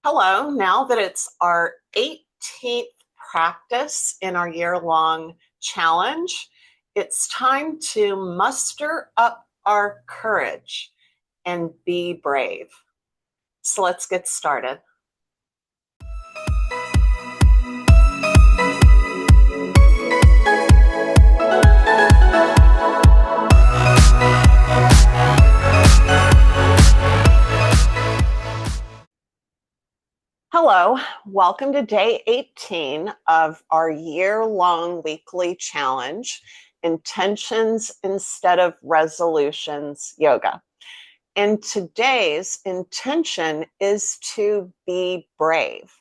Hello, now that it's our 18th practice in our year-long challenge, it's time to muster up our courage and be brave. So let's get started. Hello, welcome to day 18 of our year-long weekly challenge, Intentions Instead of Resolutions Yoga. And today's intention is to be brave.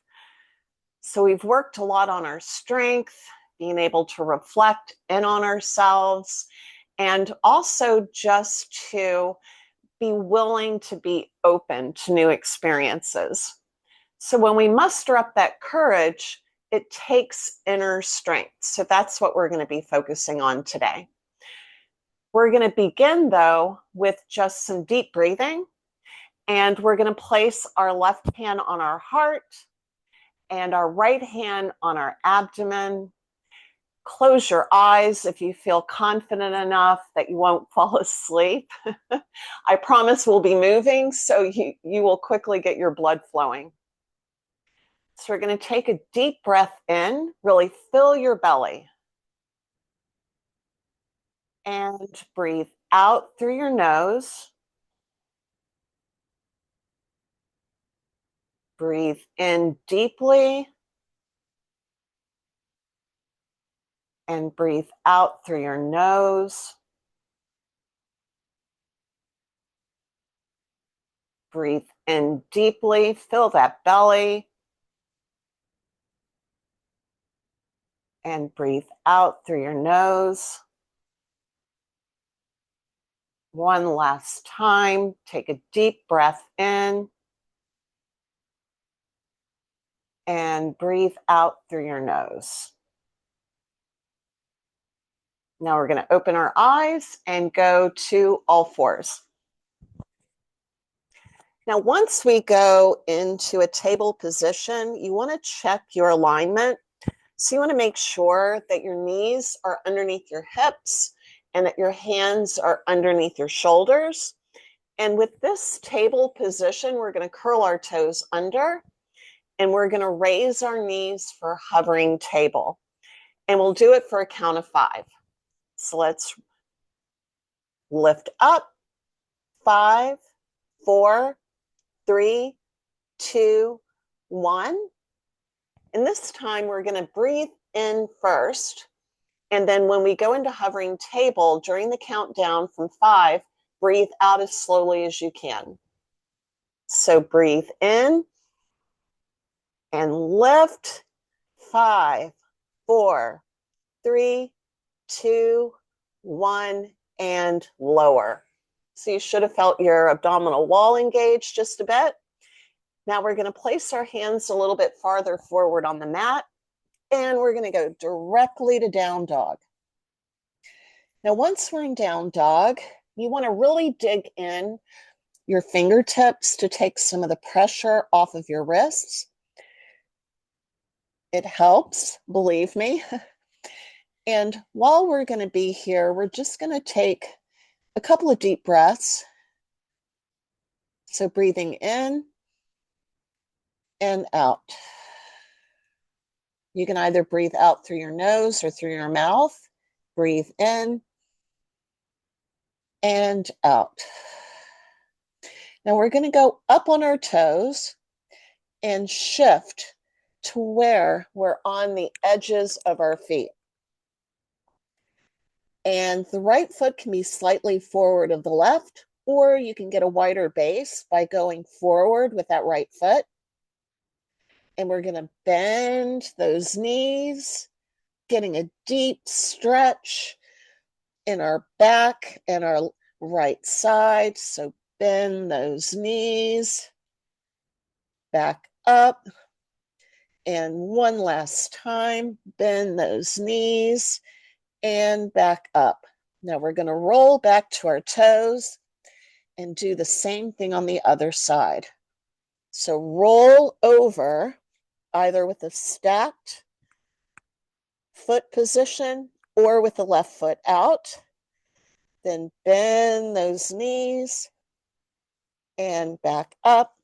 So we've worked a lot on our strength, being able to reflect in on ourselves, and also just to be willing to be open to new experiences. So when we muster up that courage, it takes inner strength. So that's what we're going to be focusing on today. We're going to begin, though, with just some deep breathing. And we're going to place our left hand on our heart and our right hand on our abdomen. Close your eyes if you feel confident enough that you won't fall asleep. I promise we'll be moving, so you will quickly get your blood flowing. So we're going to take a deep breath in, really fill your belly. And breathe out through your nose. Breathe in deeply. And breathe out through your nose. Breathe in deeply, fill that belly. And breathe out through your nose. One last time, take a deep breath in. And breathe out through your nose. Now we're going to open our eyes and go to all fours. Now, once we go into a table position, you want to check your alignment. So you want to make sure that your knees are underneath your hips and that your hands are underneath your shoulders. And with this table position, we're going to curl our toes under and we're going to raise our knees for hovering table. And we'll do it for a count of 5. So let's lift up. 5, 4, 3, 2, 1. And this time we're going to breathe in first. And then when we go into hovering table, during the countdown from 5, breathe out as slowly as you can. So breathe in and lift. 5, 4, 3, 2, 1, and lower. So you should have felt your abdominal wall engaged just a bit. Now we're going to place our hands a little bit farther forward on the mat, and we're going to go directly to down dog. Now, once we're in down dog, you want to really dig in your fingertips to take some of the pressure off of your wrists. It helps, believe me. And while we're going to be here, we're just going to take a couple of deep breaths. So breathing in and out. You can either breathe out through your nose or through your mouth. Breathe in and out. Now we're going to go up on our toes and shift to where we're on the edges of our feet. And the right foot can be slightly forward of the left, or you can get a wider base by going forward with that right foot. And we're going to bend those knees, getting a deep stretch in our back and our right side. So bend those knees, back up. And one last time, bend those knees and back up. Now we're going to roll back to our toes and do the same thing on the other side. So roll over either with a stacked foot position or with the left foot out. Then bend those knees and back up.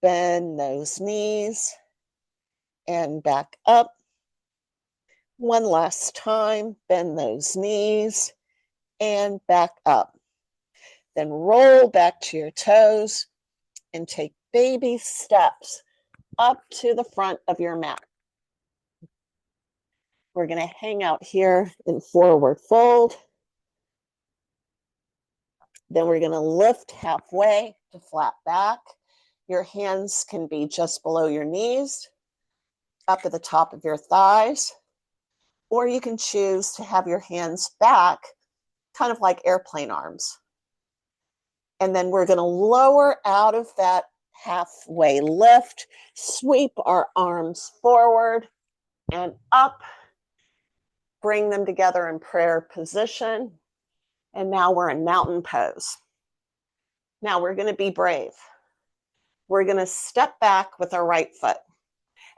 Bend those knees and back up. One last time, bend those knees and back up. Then roll back to your toes and take baby steps up to the front of your mat. We're going to hang out here in forward fold. Then we're going to lift halfway to flat back. Your hands can be just below your knees, up at the top of your thighs, or you can choose to have your hands back, kind of like airplane arms. And then we're going to lower out of that halfway lift, sweep our arms forward and up, bring them together in prayer position. And now we're in mountain pose. Now we're going to be brave. We're going to step back with our right foot.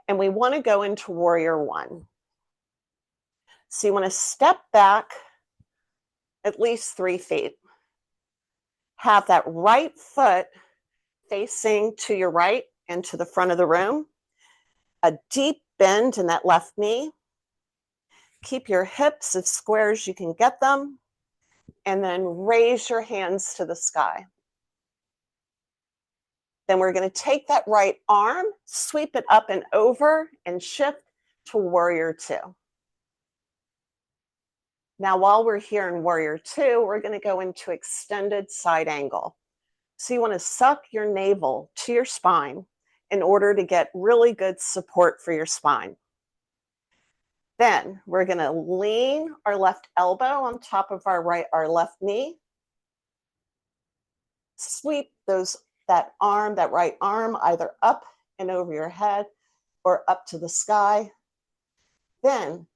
And we want to go into warrior one. So you want to step back at least 3 feet. Have that right foot facing to your right and to the front of the room. A deep bend in that left knee. Keep your hips as square as you can get them. And then raise your hands to the sky. Then we're going to take that right arm, sweep it up and over, and shift to warrior two. Now, while we're here in warrior two, we're going to go into extended side angle. So you want to suck your navel to your spine in order to get really good support for your spine. Then we're going to lean our left elbow on top of our left knee. Sweep that right arm, either up and over your head or up to the sky. Then,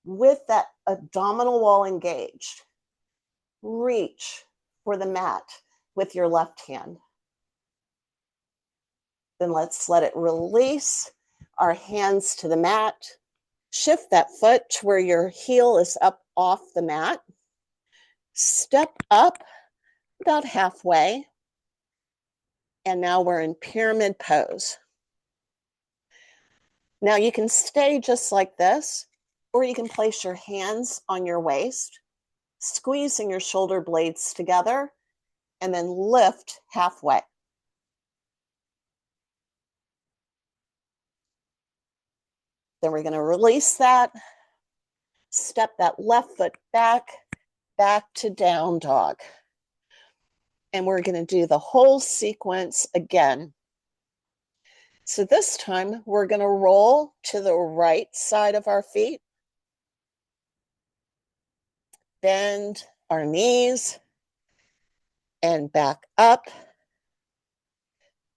with that abdominal wall engaged, reach for the mat with your left hand. Then let's let it release our hands to the mat. Shift that foot to where your heel is up off the mat. Step up about halfway. And now we're in pyramid pose. Now you can stay just like this, or you can place your hands on your waist, squeezing your shoulder blades together, and then lift halfway. Then we're going to release that, step that left foot back to down dog. And we're going to do the whole sequence again. So this time we're going to roll to the right side of our feet, bend our knees and back up,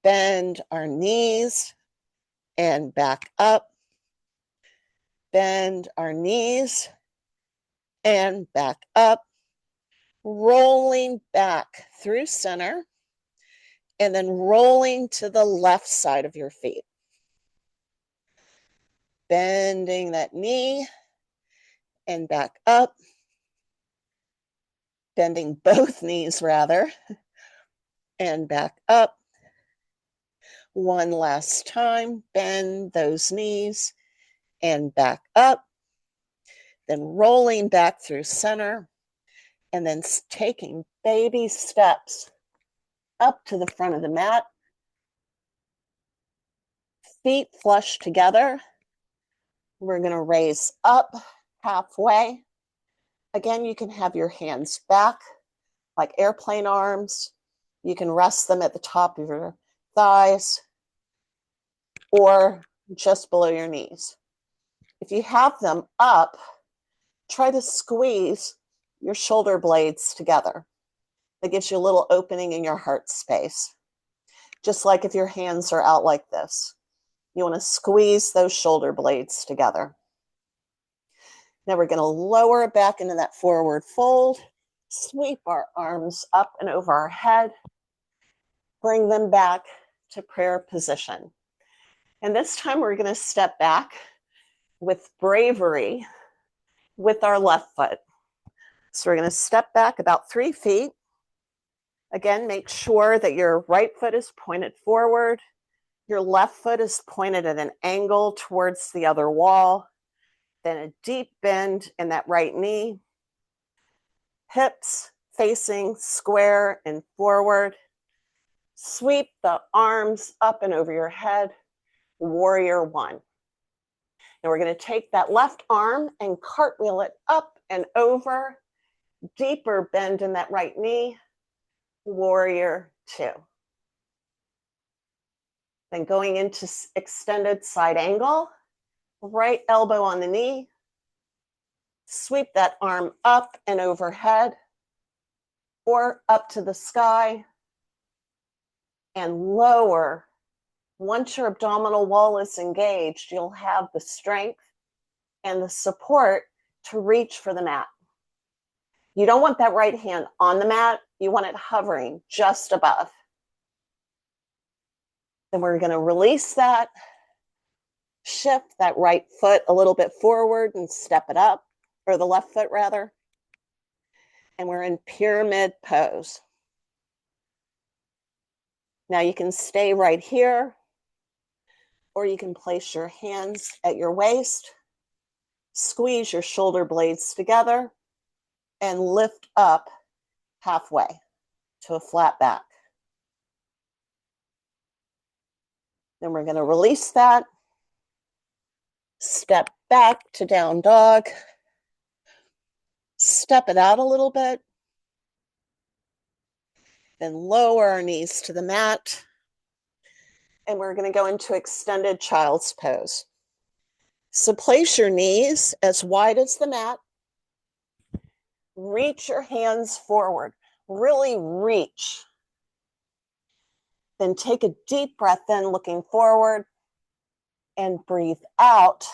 bend our knees and back up, bend our knees and back up, rolling back through center, and then rolling to the left side of your feet. Bending that knee and back up, bending both knees rather, and back up. One last time, bend those knees and back up, then rolling back through center, and then taking baby steps up to the front of the mat, feet flush together. We're going to raise up halfway. Again, you can have your hands back like airplane arms. You can rest them at the top of your thighs or just below your knees. If you have them up, try to squeeze your shoulder blades together. That gives you a little opening in your heart space. Just like if your hands are out like this. You want to squeeze those shoulder blades together. Now we're going to lower back into that forward fold, sweep our arms up and over our head, bring them back to prayer position. And this time we're going to step back with bravery with our left foot. So we're going to step back about 3 feet. Again, make sure that your right foot is pointed forward. Your left foot is pointed at an angle towards the other wall. Then a deep bend in that right knee. Hips facing square and forward. Sweep the arms up and over your head. Warrior one. Now we're going to take that left arm and cartwheel it up and over. Deeper bend in that right knee. Warrior two. Then going into extended side angle, right elbow on the knee. Sweep that arm up and overhead or up to the sky and lower. Once your abdominal wall is engaged, you'll have the strength and the support to reach for the mat. You don't want that right hand on the mat. You want it hovering just above. Then we're going to release that, shift that right foot a little bit forward and step it up, or the left foot rather. And we're in pyramid pose. Now you can stay right here, or you can place your hands at your waist, squeeze your shoulder blades together, and lift up halfway to a flat back. Then we're going to release that, step back to down dog, step it out a little bit, then lower our knees to the mat, and we're going to go into extended child's pose. So place your knees as wide as the mat, reach your hands forward, really reach. Then take a deep breath in, looking forward, and breathe out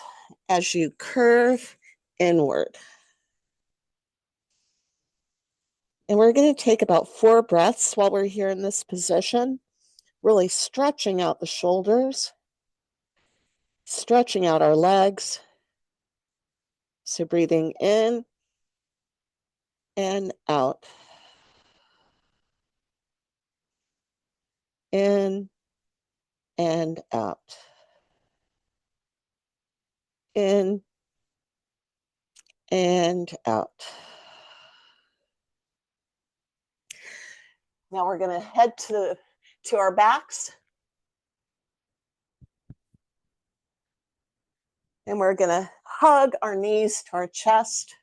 as you curve inward. And we're going to take about 4 breaths while we're here in this position, really stretching out the shoulders, stretching out our legs. So breathing in and out. In and out. In and out. Now we're going to head to our backs. And we're going to hug our knees to our chest.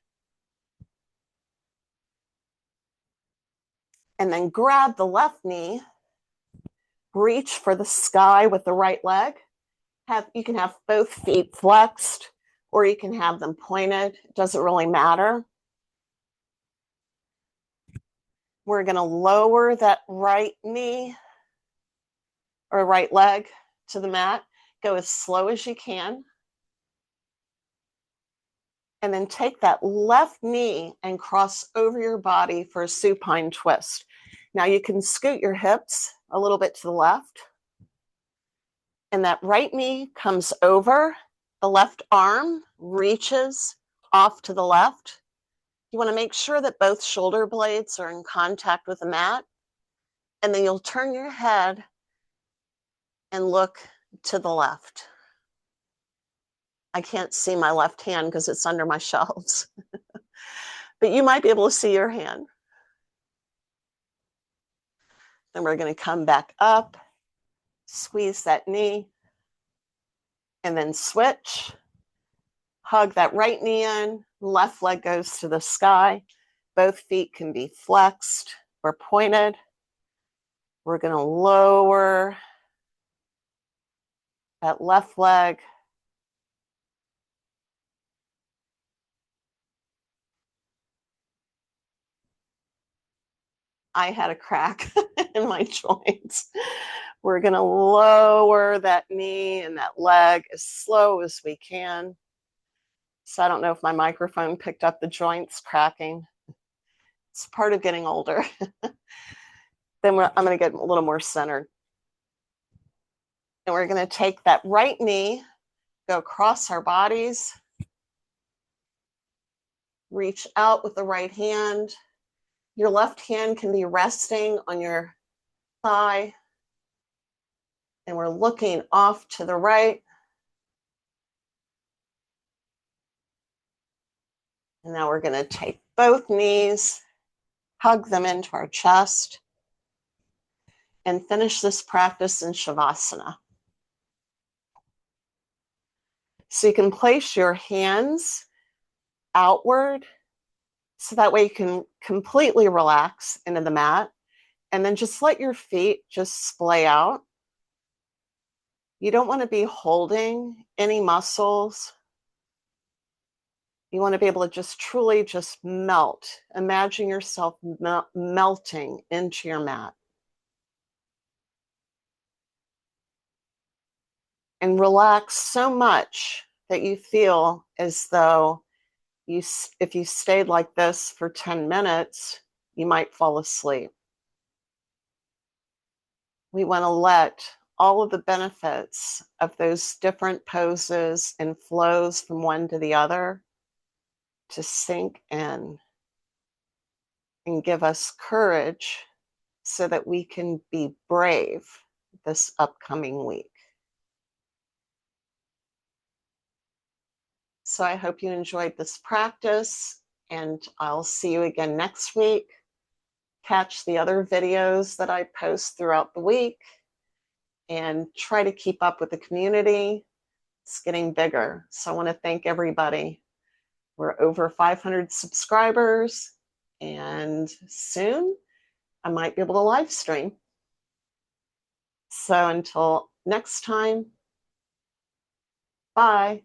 And then grab the left knee. Reach for the sky with the right leg. You can have both feet flexed, or you can have them pointed. It doesn't really matter. We're going to lower that right knee or right leg to the mat. Go as slow as you can. And then take that left knee and cross over your body for a supine twist. Now you can scoot your hips a little bit to the left. And that right knee comes over. The left arm reaches off to the left. You want to make sure that both shoulder blades are in contact with the mat. And then you'll turn your head and look to the left. I can't see my left hand because it's under my shelves. But you might be able to see your hand. Then we're going to come back up, squeeze that knee, and then switch. Hug that right knee in, left leg goes to the sky. Both feet can be flexed or pointed. We're going to lower that left leg. I had a crack in my joints. We're going to lower that knee and that leg as slow as we can. So I don't know if my microphone picked up the joints cracking. It's part of getting older. Then I'm going to get a little more centered. And we're going to take that right knee, go across our bodies, reach out with the right hand. Your left hand can be resting on your thigh. And we're looking off to the right. And now we're going to take both knees, hug them into our chest, and finish this practice in Shavasana. So you can place your hands outward, so that way you can completely relax into the mat, and then just let your feet just splay out. You don't want to be holding any muscles. You want to be able to just truly just melt. Imagine yourself melting into your mat. And relax so much that you feel as though if you stayed like this for 10 minutes, you might fall asleep. We want to let all of the benefits of those different poses and flows from one to the other to sink in and give us courage so that we can be brave this upcoming week. So I hope you enjoyed this practice, and I'll see you again next week. Catch the other videos that I post throughout the week and try to keep up with the community. It's getting bigger. So I want to thank everybody. We're over 500 subscribers, and soon I might be able to live stream. So until next time, bye.